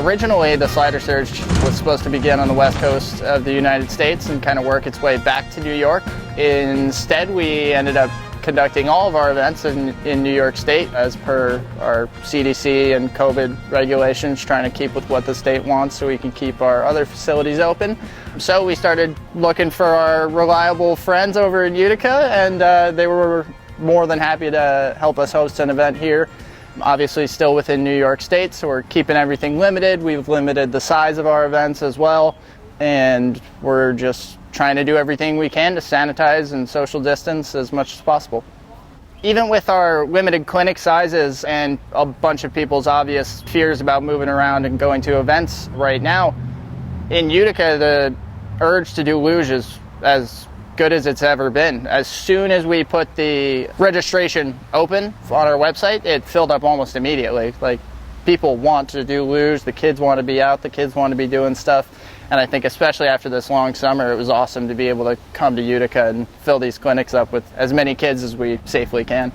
Originally, the Slider Search was supposed to begin on the west coast of the United States and kind of work its way back to New York. Instead, we ended up conducting all of our events in New York State as per our CDC and COVID regulations, trying to keep with what the state wants so we can keep our other facilities open. So we started looking for our reliable friends over in Utica, and they were more than happy to help us host an event here. Obviously still within New York State, so we're keeping everything limited. We've limited the size of our events as well, and we're just trying to do everything we can to sanitize and social distance as much as possible. Even with our limited clinic sizes and a bunch of people's obvious fears about moving around and going to events right now, in Utica the urge to do luge is as good as it's ever been. As soon as we put the registration open on our website, it filled up almost immediately. Like, people want to do luge, the kids want to be out, the kids want to be doing stuff. And I think especially after this long summer, it was awesome to be able to come to Utica and fill these clinics up with as many kids as we safely can.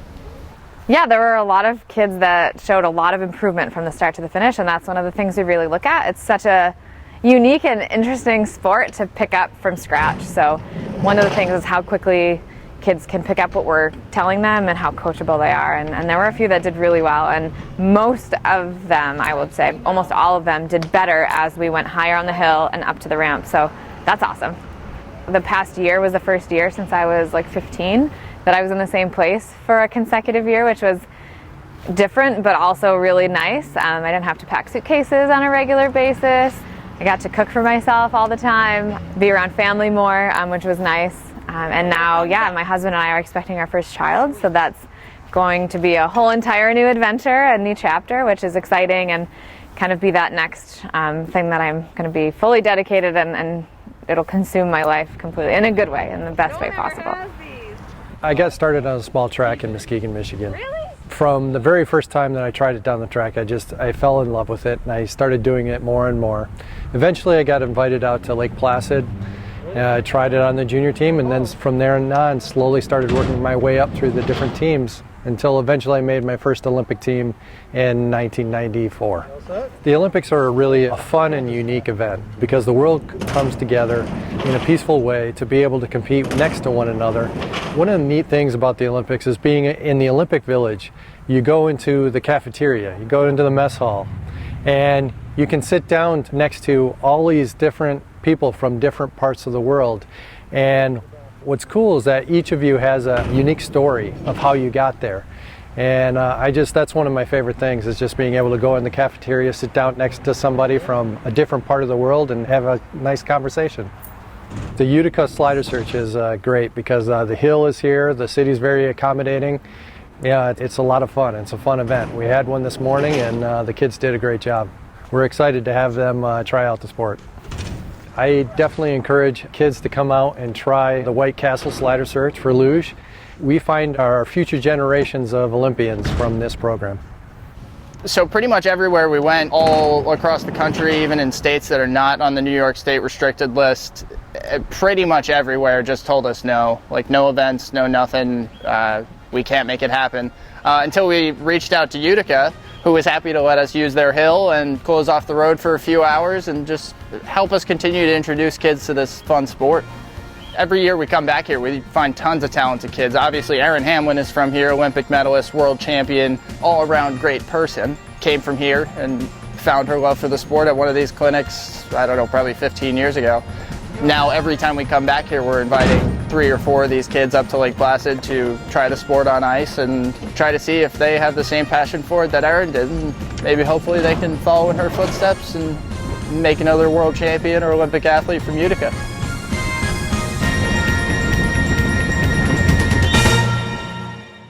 Yeah, there were a lot of kids that showed a lot of improvement from the start to the finish, and that's one of the things we really look at. It's such a unique and interesting sport to pick up from scratch. So one of the things is how quickly kids can pick up what we're telling them and how coachable they are. And there were a few that did really well, and most of them, I would say, almost all of them did better as we went higher on the hill and up to the ramp. So that's awesome. The past year was the first year since I was like 15 that I was in the same place for a consecutive year, which was different but also really nice. I didn't have to pack suitcases on a regular basis. I got to cook for myself all the time, be around family more, which was nice. And now, yeah, my husband and I are expecting our first child, so that's going to be a whole entire new adventure, a new chapter, which is exciting, and kind of be that next thing that I'm going to be fully dedicated, and it'll consume my life completely, in a good way, in the best way possible. I got started on a small track in Muskegon, Michigan. Really? From the very first time that I tried it down the track, I fell in love with it, and I started doing it more and more. Eventually I got invited out to Lake Placid. I tried it on the junior team, and then from there on slowly started working my way up through the different teams until eventually I made my first Olympic team in 1994. The Olympics are really a fun and unique event because the world comes together in a peaceful way to be able to compete next to one another. One of the neat things about the Olympics is being in the Olympic Village. You go into the cafeteria, you go into the mess hall, and you can sit down next to all these different people from different parts of the world. And what's cool is that each of you has a unique story of how you got there. And that's one of my favorite things, is just being able to go in the cafeteria, sit down next to somebody from a different part of the world and have a nice conversation. The Utica Slider Search is great because the hill is here, the city's very accommodating. Yeah, it's a lot of fun. It's a fun event. We had one this morning, and the kids did a great job. We're excited to have them try out the sport. I definitely encourage kids to come out and try the White Castle Slider Search for luge. We find our future generations of Olympians from this program. So pretty much everywhere we went, all across the country, even in states that are not on the New York State restricted list, pretty much everywhere just told us no. Like, no events, no nothing, we can't make it happen. Until we reached out to Utica, who was happy to let us use their hill and close off the road for a few hours and just help us continue to introduce kids to this fun sport. Every year we come back here, we find tons of talented kids. Obviously, Erin Hamil is from here, Olympic medalist, world champion, all-around great person. Came from here and found her love for the sport at one of these clinics, I don't know, probably 15 years ago. Now every time we come back here, we're inviting 3 or 4 of these kids up to Lake Placid to try the sport on ice and try to see if they have the same passion for it that Erin did. And maybe hopefully they can follow in her footsteps and make another world champion or Olympic athlete from Utica.